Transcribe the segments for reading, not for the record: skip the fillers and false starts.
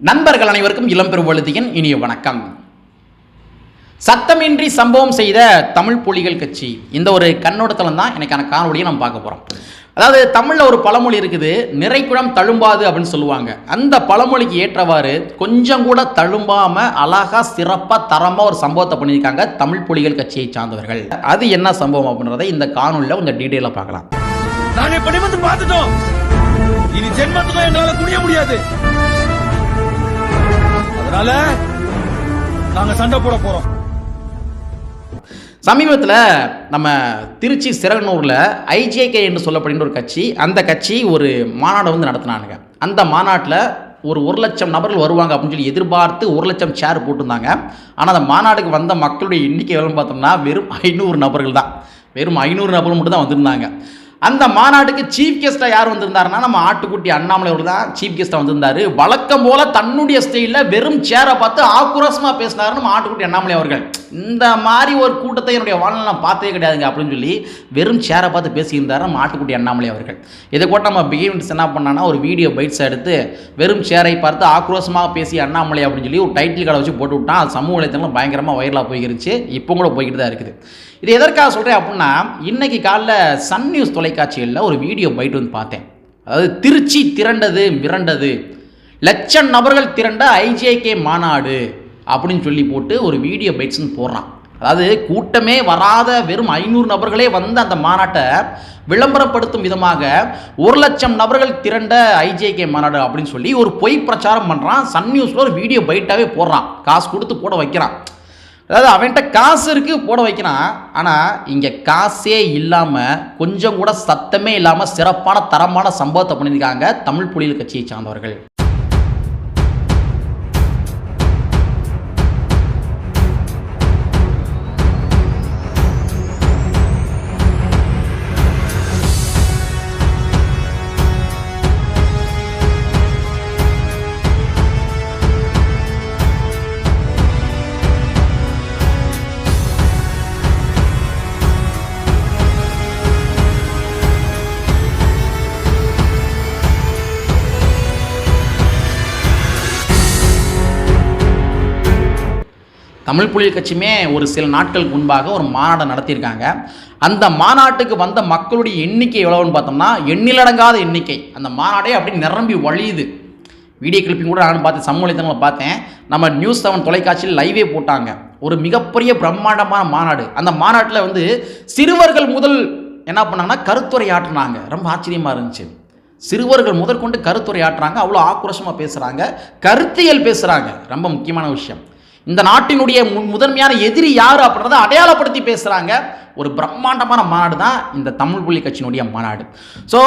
நண்பர்கள் அனைவருக்கும் இளம்பெருவழுதியின் இனிய வணக்கம். சத்தமின்றி சம்பவம் செய்த தமிழ் புலிகள் கட்சி, இந்த ஒரு கண்ணோட்டத்தில் தான் எனக்கான காணொலியை நம்ம பார்க்க போகிறோம். அதாவது தமிழில் ஒரு பழமொழி இருக்குது, நிறைக்குடம் தழும்பாது அப்படின்னு சொல்லுவாங்க. அந்த பழமொழிக்கு ஏற்றவாறு கொஞ்சம் கூட தழும்பாமல் அழகாக சிறப்பாக தரமாக ஒரு சம்பவத்தை பண்ணியிருக்காங்க தமிழ் புலிகள் கட்சியை சார்ந்தவர்கள். அது என்ன சம்பவம் அப்படின்றத இந்த காணொலியில் கொஞ்சம் டீட்டெயிலாக பார்க்கலாம். நாங்கள் படிமத்து பார்த்துட்டோம், இனி ஜென்மத்துக்கும் எங்களால் குடிய முடியாது. அதனால நாங்க சண்டை போட போறோம். சமீபத்தில் நம்ம திருச்சி சிறகனூரில் ஐஜேகே என்று சொல்லப்படுகின்ற ஒரு கட்சி, அந்த கட்சி ஒரு மாநாடு நடத்தினானுங்க. அந்த மாநாட்டில் ஒரு 1,00,000 நபர்கள் வருவாங்க அப்படின்னு சொல்லி எதிர்பார்த்து 1,00,000 சேர் போட்டிருந்தாங்க. ஆனால் அந்த மாநாடுக்கு வந்த மக்களுடைய எண்ணிக்கை எவ்வளோன்னு பார்த்தோம்னா வெறும் 500 நபர்கள் தான். வெறும் 500 நபர்கள் மட்டும் தான் வந்திருந்தாங்க. அந்த மாநாட்டுக்கு சீஃப் கெஸ்ட்டாக யார் வந்திருந்தாருன்னா நம்ம ஆட்டுக்குட்டி அண்ணாமலை அவர் தான் சீஃப் கெஸ்ட்டாக வந்திருந்தார். வழக்கம் போல் தன்னுடைய ஸ்டைலில் வெறும் சேரை பார்த்து ஆக்ரோஷமாக பேசினார் நம்ம ஆட்டுக்குட்டி அண்ணாமலை அவர்கள். இந்த மாதிரி ஒரு கூட்டத்தை என்னுடைய வாழ்நாள் நான் பார்த்தே கிடையாதுங்க அப்படின்னு சொல்லி வெறும் சேரை பார்த்து பேசியிருந்தார் நம்ம ஆட்டுக்குட்டி அண்ணாமலை அவர்கள். இதை கூட நம்ம பிகினர்ஸ் என்ன பண்ணான்னா ஒரு வீடியோ பைட்ஸ் எடுத்து வெறும் சேரை பார்த்து ஆக்ரோஷமாக பேசி அண்ணாமலை அப்படின்னு சொல்லி ஒரு டைட்டில் கடை வச்சு போட்டு விட்டான். அது சமூக வலைத்தளம் பயங்கரமாக வைரலாக போய்கிருச்சு, இப்போ கூட போய்கிட்டு தான் இருக்குது. இது எதற்காக சொல்கிறேன் அப்படின்னா, இன்றைக்கி காலைல சன் நியூஸ் தொலைக்காட்சிகளில் ஒரு வீடியோ பைட் பார்த்தேன். அதாவது திருச்சி திரண்டது மிரண்டது, 1,00,000 நபர்கள் திரண்ட ஐஜேகே மாநாடு அப்படின்னு சொல்லி போட்டு ஒரு வீடியோ பைட்ஸ்ன்னு போடுறான். அதாவது கூட்டமே வராத வெறும் 500 நபர்களே வந்து அந்த மாநாட்டை விளம்பரப்படுத்தும் விதமாக 1,00,000 நபர்கள் திரண்ட ஐஜேகே மாநாடு அப்படின்னு சொல்லி ஒரு பொய் பிரச்சாரம் பண்ணுறான். சன் நியூஸில் ஒரு வீடியோ பைட்டாகவே போடுறான், காசு கொடுத்து போட வைக்கிறான். அதாவது அவன்கிட்ட காசு இருக்குது போட வைக்கிறான். ஆனால் இங்கே காசே இல்லாமல் கொஞ்சம் கூட சத்தமே இல்லாமல் சிறப்பான தரமான சம்பவத்தை பண்ணியிருக்காங்க தமிழ் புலிகள் கட்சியை சார்ந்தவர்கள். தமிழ் புலிகள் கட்சியுமே ஒரு சில நாட்களுக்கு முன்பாக ஒரு மாநாடு நடத்தியிருக்காங்க. அந்த மாநாட்டுக்கு வந்த மக்களுடைய எண்ணிக்கை எவ்வளோன்னு பார்த்தோம்னா எண்ணிலடங்காத எண்ணிக்கை. அந்த மாநாடே அப்படி நிரம்பி வழியுது. வீடியோ கிளிப்பிங் கூட நான் பார்த்தேன், சமூக வலைத்தளங்களை பார்த்தேன். நம்ம நியூஸ் 7 தொலைக்காட்சியில் லைவே போட்டாங்க. ஒரு மிகப்பெரிய பிரம்மாண்டமான மாநாடு. அந்த மாநாட்டில் சிறுவர்கள் முதல் என்ன பண்ணாங்கன்னா கருத்துரை ஆற்றினாங்க. ரொம்ப ஆச்சரியமாக இருந்துச்சு. சிறுவர்கள் முதற்கொண்டு கருத்துரை ஆற்றுறாங்க, அவ்வளோ ஆக்ரோஷமாக பேசுகிறாங்க, கருத்தியல் பேசுகிறாங்க. ரொம்ப முக்கியமான விஷயம், இந்த நாட்டினுடைய முதன்மையான எதிரி யார் அப்படின்றத அடையாளப்படுத்தி பேசுகிறாங்க. ஒரு பிரம்மாண்டமான மாநாடு தான் இந்த தமிழ் புலிகள் கட்சியினுடைய மாநாடு. ஸோ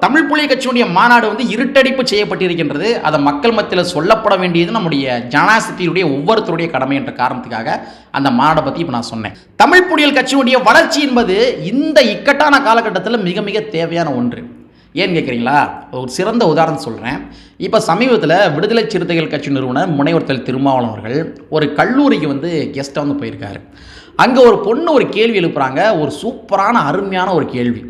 தமிழ் புலிகள் கட்சியினுடைய மாநாடு இருட்டடிப்பு செய்யப்பட்டிருக்கின்றது. அதை மக்கள் மத்தியில் சொல்லப்பட வேண்டியது நம்முடைய ஜனநாயகத்தினுடைய ஒவ்வொருத்தருடைய கடமை என்ற காரணத்துக்காக அந்த மாநாடை பற்றி இப்போ நான் சொன்னேன். தமிழ் புலிகள் கட்சியினுடைய வளர்ச்சி என்பது இந்த இக்கட்டான காலகட்டத்தில் மிக மிக தேவையான ஒன்று. ஏன்னு கேட்குறீங்களா? ஒரு சிறந்த உதாரணம் சொல்கிறேன். இப்போ சமீபத்தில் விடுதலை சிறுத்தைகள் கட்சி நிறுவனர் முனைவர் திருமாவளவன் அவர்கள் ஒரு கல்லூரிக்கு கெஸ்ட்டாக போயிருக்காரு. அங்கே ஒரு பொண்ணு ஒரு கேள்வி எழுப்புறாங்க, ஒரு சூப்பரான அருமையான ஒரு கேள்வி.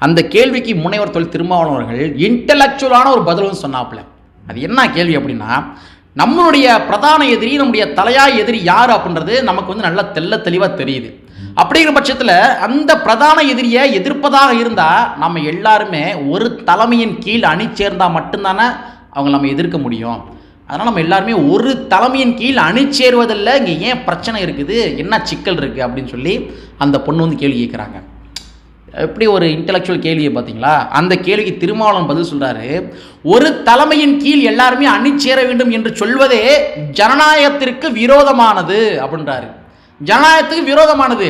அந்த கேள்விக்கு முனைவர் திருமாவளவன் அவர்கள் இன்டலெக்சுவலான ஒரு பதில் சொன்னாப்புல. அது என்ன கேள்வி அப்படின்னா, நம்மளுடைய பிரதான எதிரி, நம்முடைய தலையாய எதிரி யார் அப்படின்றது நமக்கு நல்லா தெளிவாக தெரியுது. அப்படிங்கிற பட்சத்தில் அந்த பிரதான எதிரியை எதிர்ப்பதாக இருந்தால் நம்ம எல்லாருமே ஒரு தலைமையின் கீழ் அணி சேர்ந்தால் மட்டும்தானே அவங்க நம்ம எதிர்க்க முடியும். அதனால் நம்ம எல்லாருமே ஒரு தலைமையின் கீழ் அணி சேருவதில்லை. இங்கே ஏன் பிரச்சனை இருக்குது, என்ன சிக்கல் இருக்குது அப்படின்னு சொல்லி அந்த பொண்ணு கேள்வி கேட்குறாங்க. எப்படி ஒரு இன்டெலெக்சுவல் கேள்வியை பார்த்தீங்களா? அந்த கேள்விக்கு திருமாவளவன் பதில் சொல்கிறாரு, ஒரு தலைமையின் கீழ் எல்லாருமே அணி சேர வேண்டும் என்று சொல்வதே ஜனநாயகத்திற்கு விரோதமானது அப்படின்றாரு. ஜனநாயகத்துக்கு விரோதமானது.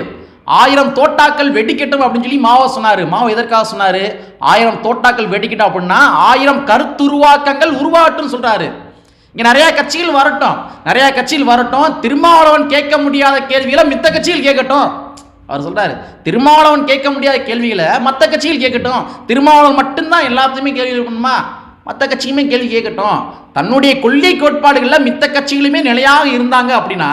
1000 தோட்டாக்கள் வெடிக்கட்டும் அப்படின்னு சொல்லி மாவோ சொன்னார். மாவோ எதற்காக சொன்னார்? 1000 தோட்டாக்கள் வெடிக்கட்டும் அப்படின்னா 1000 கருத்துருவாக்கங்கள் உருவாகட்டும் சொல்கிறாரு. இங்கே நிறையா கட்சிகள் வரட்டும், திருமாவளவன் கேட்க முடியாத கேள்விகளை மித்த கட்சிகள் கேட்கட்டும். அவர் சொல்கிறார், திருமாவளவன் கேட்க முடியாத கேள்விகளை மற்ற கட்சிகள் கேட்கட்டும். திருமாவளவன் மட்டும்தான் எல்லாத்தையுமே கேள்வி இருக்கணுமா? மற்ற கட்சியுமே கேள்வி கேட்கட்டும். தன்னுடைய கொள்கை கோட்பாடுகளில் மித்த கட்சிகளுமே நிலையாக இருந்தாங்க அப்படின்னா,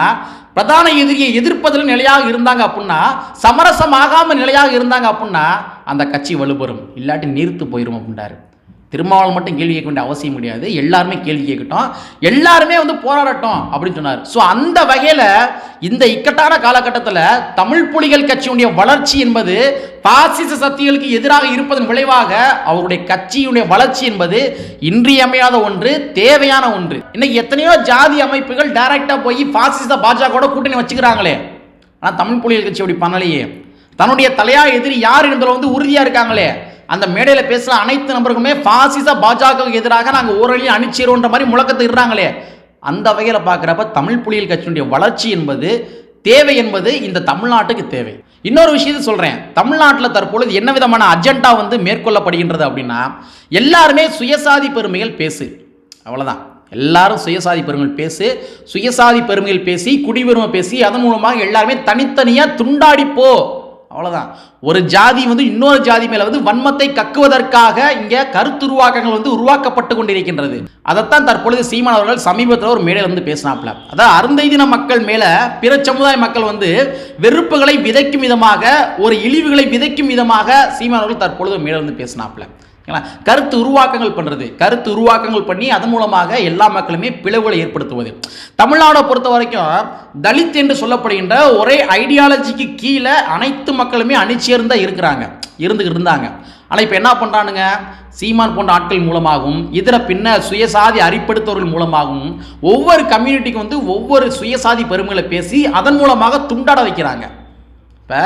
பிரதான எதிரியை எதிர்ப்பதில் நிலையாக இருந்தாங்க அப்படின்னா, சமரசமாகாமல் நிலையாக இருந்தாங்க அப்படின்னா அந்த கட்சி வலுப்பெறும், இல்லாட்டி நீர்த்து போயிடும் அப்படின்றாரு. திருமாவளவன் மட்டும் கேள்வி கேட்க வேண்டிய அவசியம் கிடையாது, எல்லாருமே கேள்வி கேட்கட்டும், எல்லாருமே வந்து போராடட்டும் அப்படின்னு சொன்னார். ஸோ அந்த வகையில் இந்த இக்கட்டான காலகட்டத்தில் தமிழ் புலிகள் கட்சியுடைய வளர்ச்சி என்பது பாசிச சக்திகளுக்கு எதிராக இருப்பதன் விளைவாக அவருடைய கட்சியுடைய வளர்ச்சி என்பது இன்றியமையாத ஒன்று, தேவையான ஒன்று. இன்னைக்கு எத்தனையோ ஜாதி அமைப்புகள் டைரக்டா போய் பாசிச பாஜக கூட்டணி வச்சுக்கிறாங்களே, ஆனால் தமிழ் புலிகள் கட்சி அப்படி பண்ணலையே. தன்னுடைய தலையா எதிரி யார் என்பதில் வந்து உறுதியா இருக்காங்களே. அந்த மேடையில் பேசுகிற அனைத்து நபர்களுமே பாசிச பாஜகவுக்கு எதிராக நாங்கள் ஓரளவு அணிச்சேரோன்ற மாதிரி முழக்கத்தை இடுறாங்களே. அந்த வகையில் பார்க்குறப்ப தமிழ் புலிகள் கட்சியினுடைய வளர்ச்சி என்பது தேவை என்பது இந்த தமிழ்நாட்டுக்கு தேவை. இன்னொரு விஷயத்தை சொல்கிறேன், தமிழ்நாட்டில் தற்பொழுது என்ன விதமான அஜெண்டா வந்து மேற்கொள்ளப்படுகின்றது அப்படின்னா, எல்லாருமே சுயசாதி பெருமைகள் பேசு, அவ்வளோதான். எல்லாரும் சுயசாதி பெருமைகள் பேசு, சுயசாதி பெருமைகள் பேசி, குடிபெருமை பேசி, அதன் மூலமாக எல்லாருமே தனித்தனியாக துண்டாடிப்போ, அவ்வளோதான். ஒரு ஜாதி வந்து இன்னொரு ஜாதி மேலே வந்து வன்மத்தை கக்குவதற்காக இங்கே கருத்துருவாக்கங்கள் வந்து உருவாக்கப்பட்டு கொண்டிருக்கின்றது. அதைத்தான் தற்பொழுது சீமான் அவர்கள் சமீபத்தில் ஒரு மேடையில் வந்து பேசினாப்ல. அதாவது அருந்தைதின மக்கள் மேலே பிற சமுதாய மக்கள் வந்து வெறுப்புகளை விதைக்கும் விதமாக, ஒரு இழிவுகளை விதைக்கும் விதமாக சீமான் அவர்கள் தற்பொழுது மேடையில் வந்து பேசினாப்ல. கருத்து உருவாக்கங்கள் பண்ணுறது, கருத்து உருவாக்கங்கள் பண்ணி அதன் மூலமாக எல்லா மக்களுமே பிளவுகளை ஏற்படுத்துவது. தமிழ்நாடை பொறுத்த வரைக்கும் தலித் என்று சொல்லப்படுகின்ற ஒரே ஐடியாலஜிக்கு கீழே அனைத்து மக்களுமே அணிச்சேர்ந்தா இருந்தாங்க. ஆனால் இப்போ என்ன பண்ணுறானுங்க, சீமான் போன்ற ஆட்கள் மூலமாகவும் இதர பின்ன சுயசாதி அரிப்படுத்தவர்கள் மூலமாகவும் ஒவ்வொரு கம்யூனிட்டிக்கு வந்து ஒவ்வொரு சுயசாதி பெருமைகளை பேசி அதன் மூலமாக துண்டாட வைக்கிறாங்க. இப்போ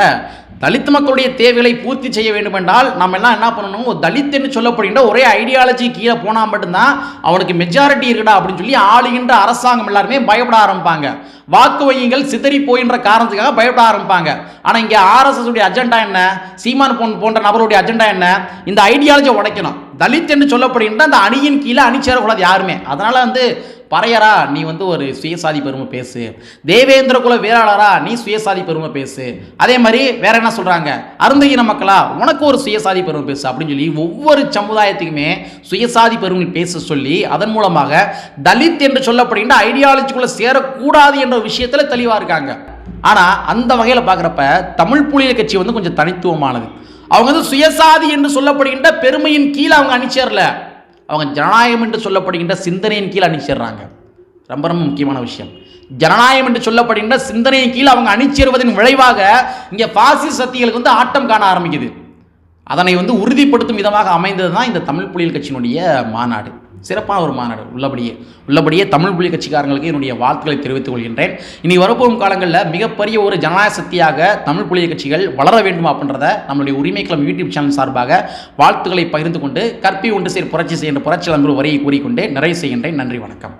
தலித் மக்களுடைய தேவைகளை பூர்த்தி செய்ய வேண்டும் என்றால் நம்ம எல்லாம் என்ன பண்ணணும், தலித் என்று சொல்லப்படுகின்ற ஒரே ஐடியாலஜி கீழே போனால் மட்டும்தான் அவனுக்கு மெஜாரிட்டி இருக்குடா அப்படின்னு சொல்லி ஆளுகின்ற அரசாங்கம் எல்லாருமே பயப்பட ஆரம்பிப்பாங்க. வாக்கு வங்கிகள் சிதறி போகின்ற காரணத்துக்காக பயப்பட ஆரம்பிப்பாங்க. ஆனால் இங்கே ஆர்எஸ்எஸ் உடைய அஜெண்டா என்ன, சீமான் போன்ற நபருடைய அஜெண்டா என்ன, இந்த ஐடியாலஜியை உடைக்கணும். தலித் என்று சொல்லப்படுகின்ற அந்த அணியின் கீழே அணி சேரக்கூடாது யாருமே. அதனால வந்து பறையரா நீ வந்து ஒரு சுயசாதி பெருமை பேசு, தேவேந்திர குல வேளாளரா நீ சுயசாதி பெருமை பேசு, அதே மாதிரி வேற என்ன சொல்றாங்க, அருந்தகின மக்களா உனக்கு ஒரு சுயசாதி பெருமை பேசு அப்படின்னு சொல்லி ஒவ்வொரு சமுதாயத்துக்குமே சுயசாதி பெருமை பேச சொல்லி அதன் மூலமாக தலித் என்று சொல்லப்படுகின்ற ஐடியாலஜிக்குள்ள சேரக்கூடாது என்ற விஷயத்துல தெளிவா இருக்காங்க. ஆனா அந்த வகையில் பார்க்குறப்ப தமிழ் புலிகள் கட்சி வந்து கொஞ்சம் தனித்துவமானது. அவங்க வந்து சுயசாதி என்று சொல்லப்படுகின்ற பெருமையின் கீழே அவங்க அணிச்சேரல, அவங்க ஜனநாயகம் என்று சொல்லப்படுகின்ற சிந்தனையின் கீழ் அணிச்சேர்றாங்க. ரொம்ப ரொம்ப முக்கியமான விஷயம், ஜனநாயகம் என்று சொல்லப்படுகின்ற சிந்தனையின் கீழ் அவங்க அணிச்சேருவதன் விளைவாக இங்கே பாசிச சக்திகளுக்கு வந்து ஆட்டம் காண ஆரம்பிக்குது. அதனை வந்து உறுதிப்படுத்தும் விதமாக அமைந்தது தான் இந்த தமிழ் புலிகள் கட்சியினுடைய மாநாடு. சிறப்பான ஒரு மாநாடு. உள்ளபடியே தமிழ் புலிகள் கட்சிக்காரங்களுக்கு என்னுடைய வாழ்த்துக்களை தெரிவித்துக் கொள்கின்றேன். இனி வரப்போகும் காலங்களில் மிகப்பெரிய ஒரு ஜனநாயக சக்தியாக தமிழ் புலிகள் கட்சிகள் வளர வேண்டும் அப்படின்றத நம்மளுடைய உரிமைக்களம் யூடியூப் சேனல் சார்பாக வாழ்த்துக்களை பகிர்ந்து கொண்டு கற்பி ஒன்று சேர் புரட்சி செய்கின்ற புரட்சி நண்பர் வரையை கூறிக்கொண்டே நிறைவு செய்கின்றேன். நன்றி, வணக்கம்.